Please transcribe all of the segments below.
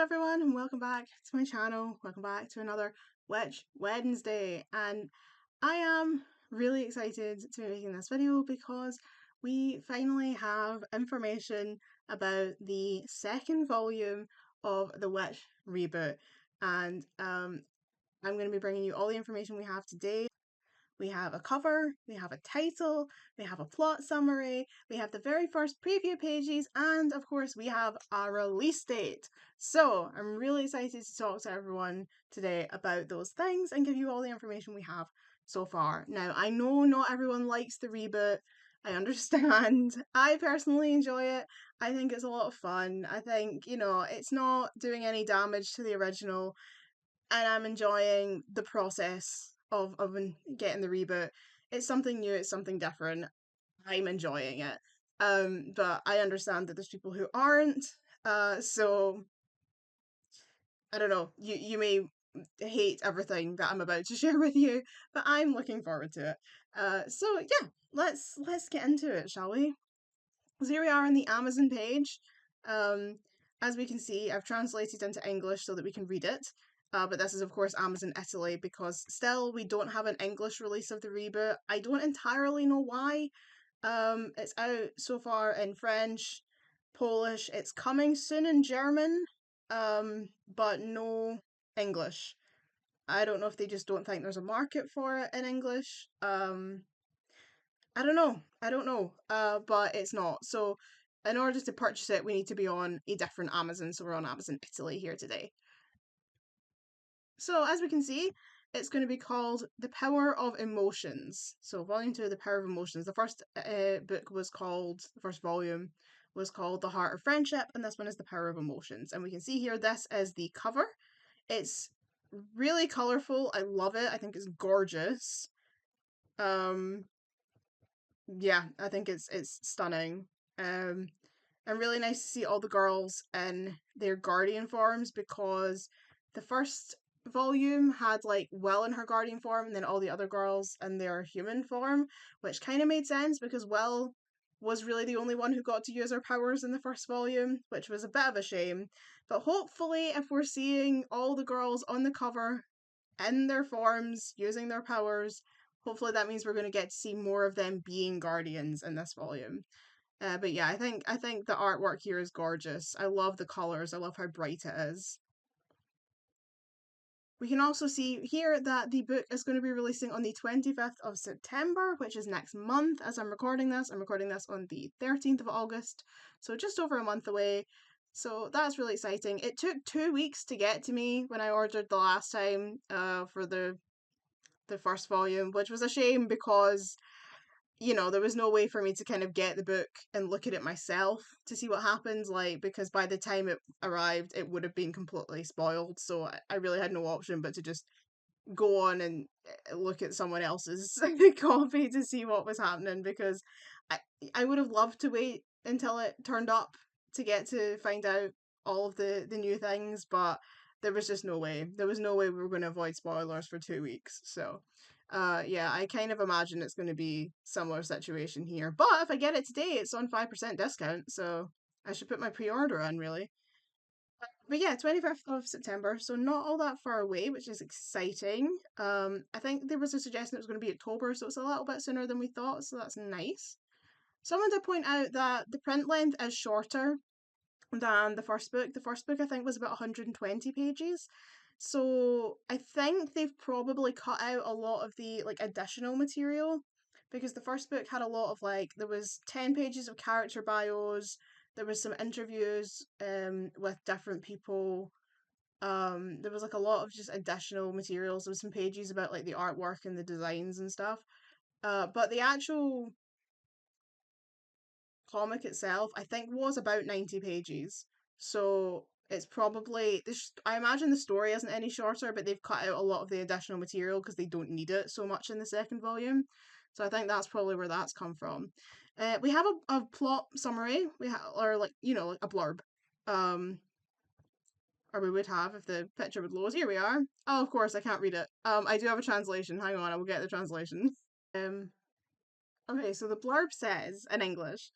everyone and welcome back to my channel. Welcome back to another Witch Wednesday, and I am really excited to be making this video because we finally have information about the second volume of the Witch reboot, and I'm going to be bringing you all the information we have today. We have a cover, we have a title, we have a plot summary, we have the very first preview pages, and of course we have a release date. So I'm really excited to talk to everyone today about those things and give you all the information we have so far. Now, I know not everyone likes the reboot. I understand. I personally enjoy it. I think it's a lot of fun. I think, it's not doing any damage to the original, and I'm enjoying the process of getting the reboot. It's something new, it's something different. I'm enjoying it. But I understand that there's people who aren't. So I don't know. You may hate everything that I'm about to share with you, but I'm looking forward to it. So yeah, let's get into it, shall we? So here we are on the Amazon page. Um, as we can see, I've translated into English so that we can read it. But this is, of course, Amazon Italy, because still we don't have an English release of the reboot. I don't entirely know why. It's out so far in French, Polish. It's coming soon in German, but no English. I don't know if they just don't think there's a market for it in English. I don't know. I don't know. But it's not. So in order to purchase it, we need to be on a different Amazon. So we're on Amazon Italy here today. So as we can see, it's going to be called The Power of Emotions. So Volume 2, The Power of Emotions. The first the first volume was called The Heart of Friendship, and this one is The Power of Emotions. And we can see here, this is the cover. It's really colourful. I love it. I think it's gorgeous. Yeah, I think it's stunning. And really nice to see all the girls in their guardian forms, because the first volume had like Will in her guardian form and then all the other girls in their human form, which kind of made sense because Will was really the only one who got to use her powers in the first volume, which was a bit of a shame. But hopefully, if we're seeing all the girls on the cover in their forms using their powers, hopefully that means we're going to get to see more of them being guardians in this volume. But yeah, I think the artwork here is gorgeous. I love the colors. I love how bright it is. We can also see here that the book is going to be releasing on the 25th of September, which is next month as I'm recording this. I'm recording this on the 13th of August, so just over a month away. So that's really exciting. It took 2 weeks to get to me when I ordered the last time for the first volume, which was a shame because there was no way for me to kind of get the book and look at it myself to see what happens, like, because by the time it arrived, it would have been completely spoiled. So I really had no option but to just go on and look at someone else's copy to see what was happening, because I, I would have loved to wait until it turned up to get to find out all of the new things, but there was just no way. There was no way we were going to avoid spoilers for 2 weeks. So yeah, I kind of imagine it's going to be similar situation here. But if I get it today, it's on 5% discount, so I should put my pre-order in, really. But yeah, 25th of September, so not all that far away, which is exciting. I think there was a suggestion it was going to be October, so it's a little bit sooner than we thought, so that's nice. Someone did point out that the print length is shorter than the first book. The first book, I think, was about 120 pages. So I think they've probably cut out a lot of the like additional material, because the first book had a lot of like, there was 10 pages of character bios, there was some interviews with different people. There was like a lot of just additional materials. There was some pages about like the artwork and the designs and stuff. But the actual comic itself, I think, was about 90 pages. So it's probably this. I imagine the story isn't any shorter, but they've cut out a lot of the additional material because they don't need it so much in the second volume. So I think that's probably where that's come from. We have a plot summary. We have, or like like a blurb. Um, or we would have if the picture would load. Here we are. Oh, of course, I can't read it. I do have a translation. Hang on, I will get the translation. Okay, so the blurb says in English,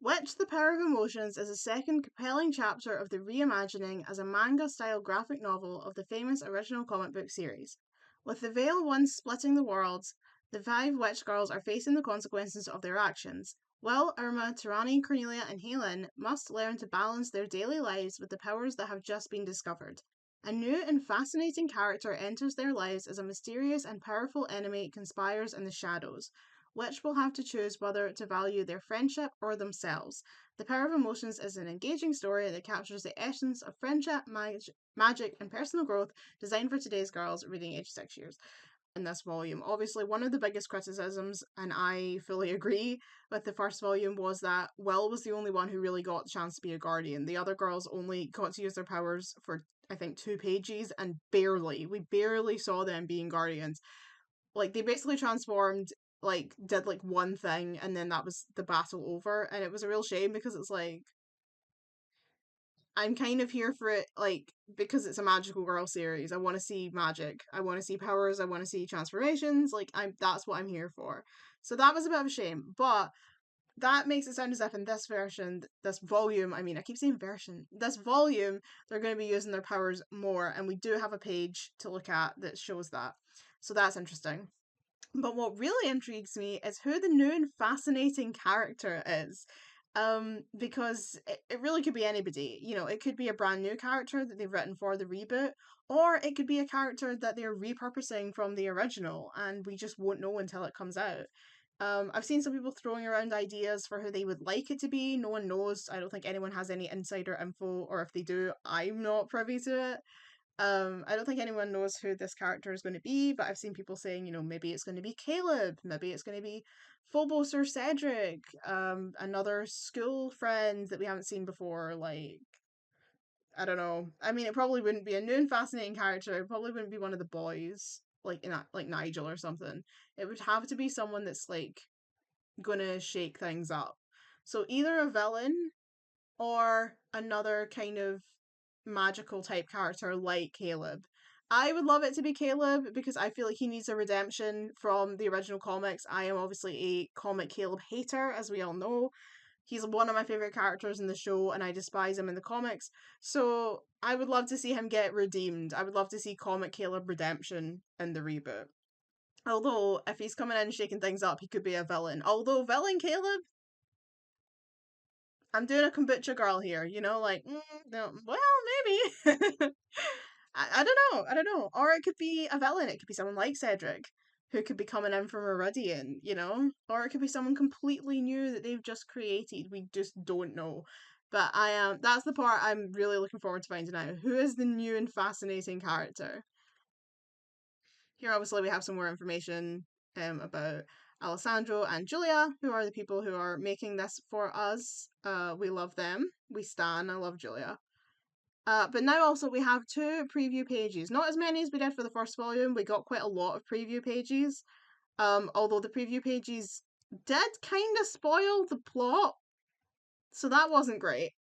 Witch the Power of Emotions is a second compelling chapter of the reimagining as a manga-style graphic novel of the famous original comic book series. With the Veil once splitting the worlds, the five witch girls are facing the consequences of their actions. Will, Irma, Tirani, Cornelia, and Helen must learn to balance their daily lives with the powers that have just been discovered. A new and fascinating character enters their lives as a mysterious and powerful enemy conspires in the shadows. Which will have to choose whether to value their friendship or themselves. The Power of Emotions is an engaging story that captures the essence of friendship, magic, and personal growth, designed for today's girls reading age 6 years. In this volume, obviously, one of the biggest criticisms, and I fully agree with the first volume, was that Will was the only one who really got the chance to be a guardian. The other girls only got to use their powers for, I think, 2 pages, and we barely saw them being guardians. Like, they basically transformed, like, did like one thing, and then that was the battle over, and it was a real shame because it's like, I'm kind of here for it, like, because it's a magical girl series. I want to see magic, I want to see powers, I want to see transformations. Like, that's what I'm here for. So that was a bit of a shame, but that makes it sound as if in this version, this volume, I mean, I keep saying version, this volume, they're going to be using their powers more, and we do have a page to look at that shows that. So that's interesting. But what really intrigues me is who the new and fascinating character is. Because it really could be anybody. You know, it could be a brand new character that they've written for the reboot, or it could be a character that they're repurposing from the original, and we just won't know until it comes out. I've seen some people throwing around ideas for who they would like it to be. No one knows. I don't think anyone has any insider info, or if they do, I'm not privy to it. I don't think anyone knows who this character is going to be, but I've seen people saying, you know, maybe it's going to be Caleb, maybe it's going to be Phobos or Cedric, another school friend that we haven't seen before. Like, I don't know. I mean, it probably wouldn't be a new and fascinating character. It probably wouldn't be one of the boys, like like Nigel or something. It would have to be someone that's like gonna shake things up. So either a villain or another kind of magical type character like Caleb. I would love it to be Caleb because I feel like he needs a redemption from the original comics. I am obviously a comic Caleb hater, as we all know. He's one of my favorite characters in the show, and I despise him in the comics. So I would love to see him get redeemed. I would love to see comic Caleb redemption in the reboot. Although, if he's coming in and shaking things up, he could be a villain. Although, villain Caleb, I'm doing a kombucha girl here, you know, like, no, well, maybe. I don't know, I don't know. Or it could be a villain, it could be someone like Cedric, who could be coming in from Meridian, you know? Or it could be someone completely new that they've just created, we just don't know. But that's the part I'm really looking forward to finding out. Who is the new and fascinating character? Here, obviously, we have some more information about Alessandro and Julia, who are the people who are making this for us. We love them. We stan. I love Julia. But now also we have 2 preview pages. Not as many as we did for the first volume. We got quite a lot of preview pages. Although the preview pages did kind of spoil the plot. So that wasn't great.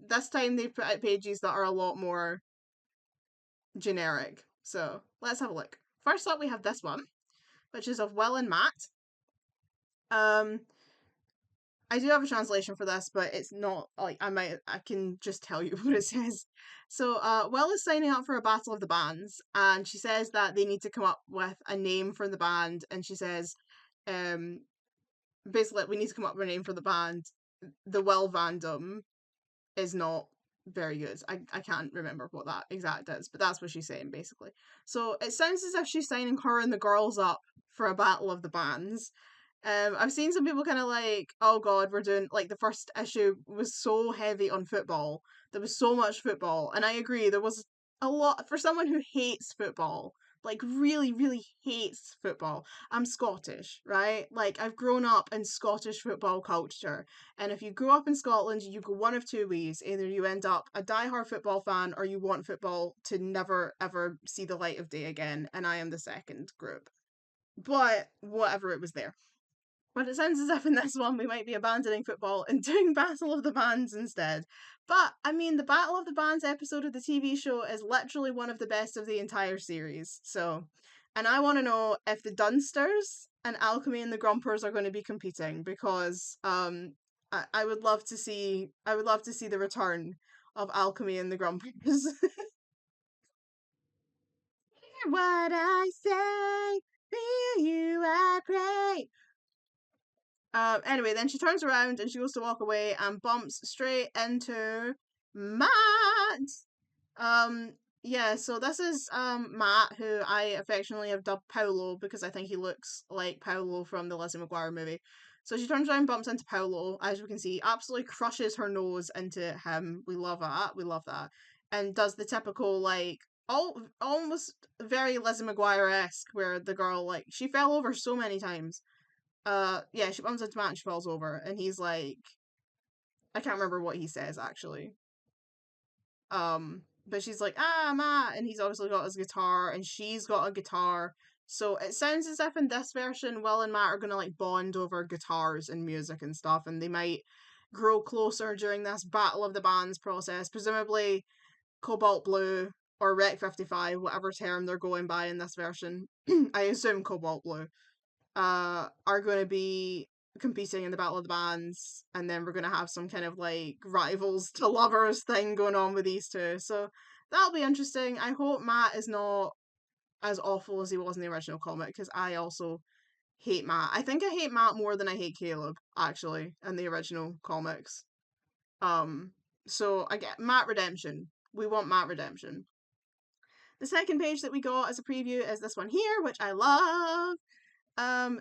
This time they put out pages that are a lot more generic. So let's have a look. First up, we have this one, which is of Will and Matt. Um, I do have a translation for this, but it's not like I can just tell you what it says. So, Will is signing up for a battle of the bands, and she says that they need to come up with a name for the band, and she says, um, basically, we need to come up with a name for the band. The Will Vandom is not very good. I can't remember what that exact is, but that's what she's saying basically. So it sounds as if she's signing her and the girls up for a battle of the bands. I've seen some people kind of like, oh god, we're doing like the first issue was so heavy on football. There was so much football, and I agree. There was a lot for someone who hates football, like really, really hates football. I'm Scottish, right? Like I've grown up in Scottish football culture, and if you grow up in Scotland, you go one of 2 ways: either you end up a diehard football fan, or you want football to never ever see the light of day again. And I am the second group. But whatever, it was there. But it sounds as if in this one we might be abandoning football and doing Battle of the Bands instead. But, I mean, the Battle of the Bands episode of the TV show is literally one of the best of the entire series. So, and I want to know if the Dunsters and Alchemy and the Grumpers are going to be competing because, I would love to see the return of alchemy and the Grumpers. What I say, feel you, I pray. Anyway, then she turns around and she goes to walk away and bumps straight into Matt. Um, yeah, so this is Matt, who I affectionately have dubbed Paolo because I think he looks like Paolo from the Lizzie McGuire movie. So she turns around, bumps into Paolo, as we can see, absolutely crushes her nose into him. We love that. We love that. And does the typical like almost very Lizzie McGuire esque where the girl like she fell over so many times. Yeah, she bumps into Matt and she falls over, and he's like, I can't remember what he says actually. But she's like, ah, Matt, and he's obviously got his guitar, and she's got a guitar. So it sounds as if in this version, Will and Matt are gonna like bond over guitars and music and stuff, and they might grow closer during this Battle of the Bands process. Presumably, Cobalt Blue or Rec 55, whatever term they're going by in this version. I assume Cobalt Blue are going to be competing in the Battle of the Bands, and then we're going to have some kind of like rivals to lovers thing going on with these two. So that'll be interesting. I hope Matt is not as awful as he was in the original comic, because I also hate Matt. I think I hate Matt more than I hate Caleb, actually, in the original comics. Um, so I get Matt Redemption. We want Matt Redemption. The second page that we got as a preview is this one here, which I love.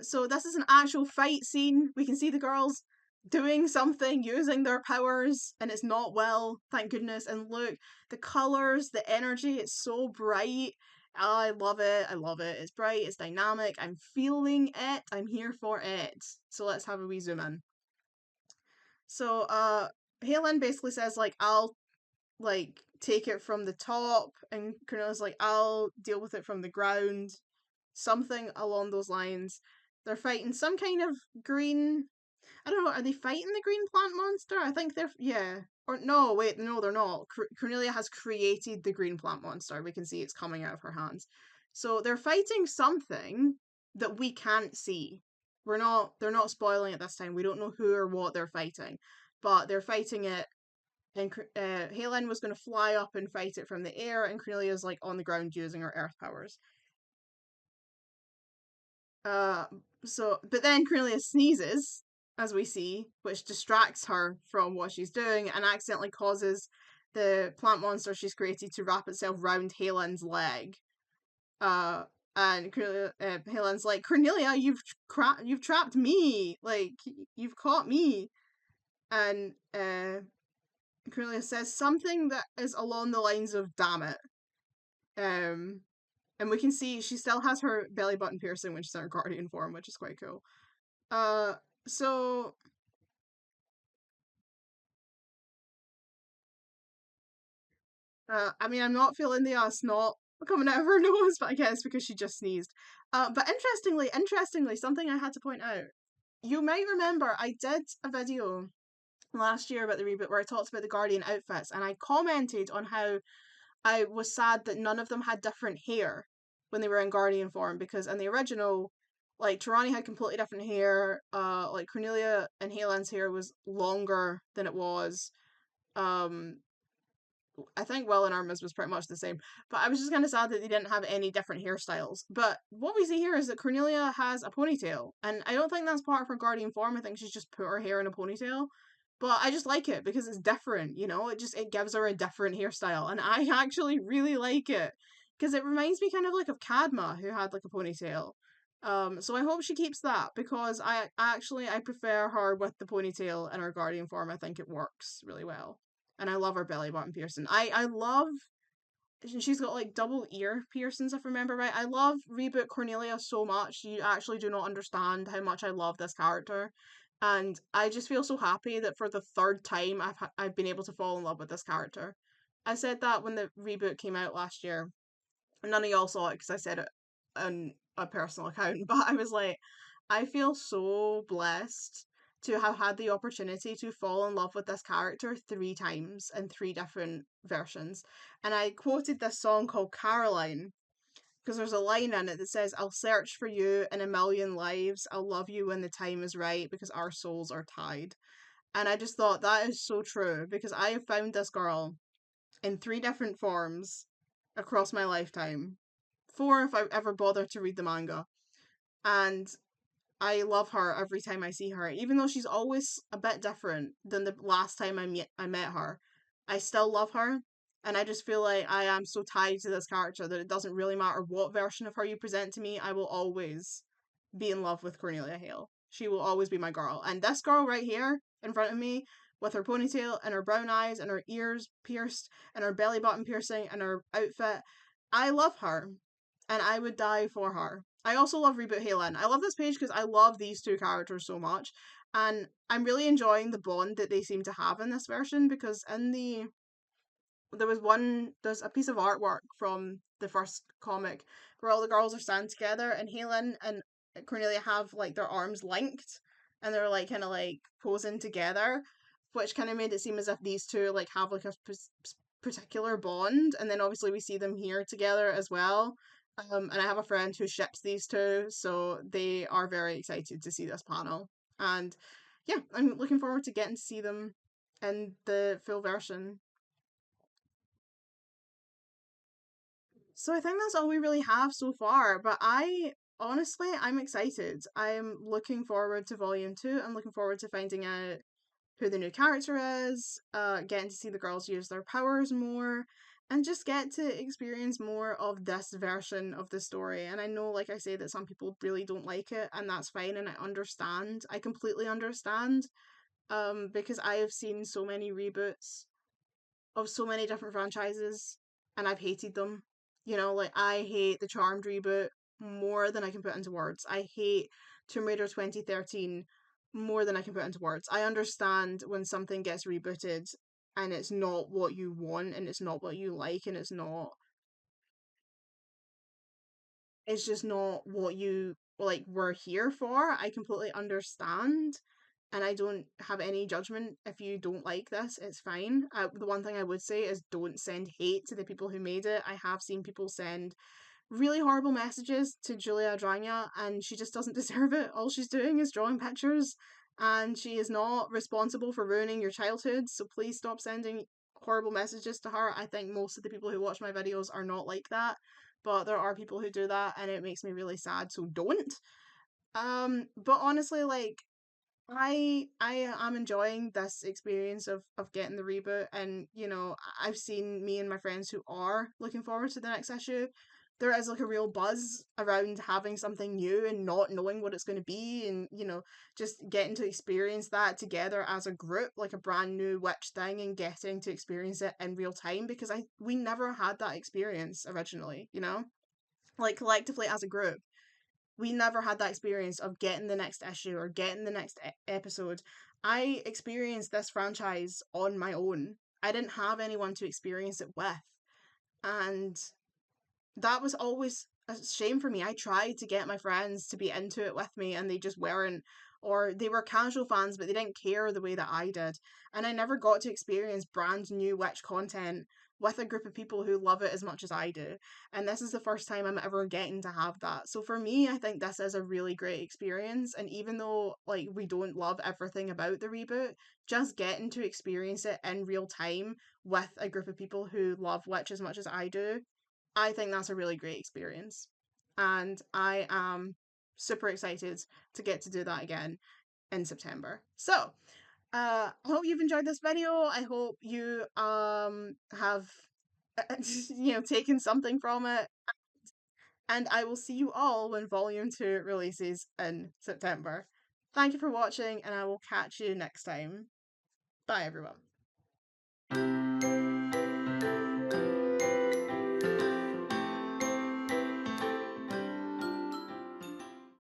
So this is an actual fight scene. We can see the girls doing something, using their powers, and it's not well, thank goodness. And look, the colours, the energy, it's so bright. I love it. I love it. It's bright, it's dynamic. I'm feeling it. I'm here for it. So let's have a wee zoom in. So Halen basically says like I'll like take it from the top, and Cornelia's like I'll deal with it from the ground, something along those lines. They're fighting some kind of green. I don't know. Are they fighting the green plant monster? I think they're yeah. Or no, wait, no, they're not. Cornelia has created the green plant monster. We can see it's coming out of her hands. So they're fighting something that we can't see. We're not. They're not spoiling it this time. We don't know who or what they're fighting, but they're fighting it. And Helen was going to fly up and fight it from the air, and Cornelia's like on the ground using her earth powers. Uh, but then Cornelia sneezes, as we see, which distracts her from what she's doing and accidentally causes the plant monster she's created to wrap itself round Helen's leg. Uh, and Helen's like, Cornelia, you've trapped me. Like, you've caught me. And Cornelia says something that is along the lines of "damn it." Um, and we can see she still has her belly button piercing when she's in her guardian form, which is quite cool. Uh, so I mean, I'm not feeling the snot coming out of her nose, but I guess because she just sneezed. But interestingly, something I had to point out. You might remember I did a video last year about the reboot where I talked about the Guardian outfits, and I commented on how I was sad that none of them had different hair when they were in Guardian form, because in the original, like Tarani had completely different hair. Like Cornelia and Helen's hair was longer than it was. Um, I think Will and Irma's was pretty much the same. But I was just kind of sad that they didn't have any different hairstyles. But what we see here is that Cornelia has a ponytail. And I don't think that's part of her guardian form. I think she's just put her hair in a ponytail. But I just like it because it's different, you know? It gives her a different hairstyle. And I actually really like it. Because it reminds me kind of like of Cadma, who had like a ponytail. So I hope she keeps that because I prefer her with the ponytail in her guardian form. I think it works really well, and I love her belly button piercing. I love she's got like double ear piercings if I remember right. I love Reboot Cornelia so much. You actually do not understand how much I love this character, and I just feel so happy that for the third time I've been able to fall in love with this character. I said that when the reboot came out last year. None of y'all saw it because I said it on a personal account, but I was like, I feel so blessed to have had the opportunity to fall in love with this character 3 times in 3 different versions. And I quoted this song called Caroline because there's a line in it that says, I'll search for you in a million lives. I'll love you when the time is right because our souls are tied. And I just thought that is so true because I have found this girl in three different forms across my lifetime. Four if I ever bothered to read the manga. And I love her every time I see her, even though she's always a bit different than the last time I met her. I still love her, and I just feel like I am so tied to this character that it doesn't really matter what version of her you present to me, I will always be in love with Cornelia Hale. She will always be my girl. And this girl right here in front of me, with her ponytail and her brown eyes and her ears pierced and her belly button piercing and her outfit, I love her. And I would die for her. I also love Reboot Halen. I love this page because I love these two characters so much. And I'm really enjoying the bond that they seem to have in this version because in the there's a piece of artwork from the first comic where all the girls are standing together and Halen and Cornelia have like their arms linked and they're like kind of like posing together, which kind of made it seem as if these two like have like a particular bond. And then obviously we see them here together as well. And I have a friend who ships these two, so they are very excited to see this panel. And yeah, I'm looking forward to getting to see them in the full version. So I think that's all we really have so far, but I'm excited. I'm looking forward to volume 2. I'm looking forward to finding out who the new character is, getting to see the girls use their powers more, and just get to experience more of this version of the story. And I know, like I say, that some people really don't like it, and that's fine, and I understand. I completely understand. Because I have seen so many reboots of so many different franchises and I've hated them. You know, like I hate the Charmed reboot more than I can put into words. I hate Tomb Raider 2013 more than I can put into words. I understand when something gets rebooted and it's not what you want and it's not what you like and it's just not what you like were here for. I completely understand and I don't have any judgment if you don't like this. It's fine. The one thing I would say is don't send hate to the people who made it. I have seen people send really horrible messages to Julia Dragna, and she just doesn't deserve it. All she's doing is drawing pictures, and she is not responsible for ruining your childhood. So please stop sending horrible messages to her. I think most of the people who watch my videos are not like that, but there are people who do that, and it makes me really sad. So don't. But honestly, like I am enjoying this experience of getting the reboot and I've seen me and my friends who are looking forward to the next issue. There is like a real buzz around having something new and not knowing what it's going to be and just getting to experience that together as a group, like a brand new witch thing, and getting to experience it in real time because we never had that experience originally, like collectively as a group we never had that experience of getting the next issue or getting the next episode. I experienced this franchise on my own. I didn't have anyone to experience it with. And that was always a shame for me. I tried to get my friends to be into it with me and they just weren't. Or they were casual fans, but they didn't care the way that I did. And I never got to experience brand new Witch content with a group of people who love it as much as I do. And this is the first time I'm ever getting to have that. So for me, I think this is a really great experience. And even though like we don't love everything about the reboot, just getting to experience it in real time with a group of people who love Witch as much as I do, I think that's a really great experience. And I am super excited to get to do that again in September. So, I hope you've enjoyed this video. I hope you have taken something from it. And I will see you all when Volume 2 releases in September. Thank you for watching, and I will catch you next time. Bye, everyone.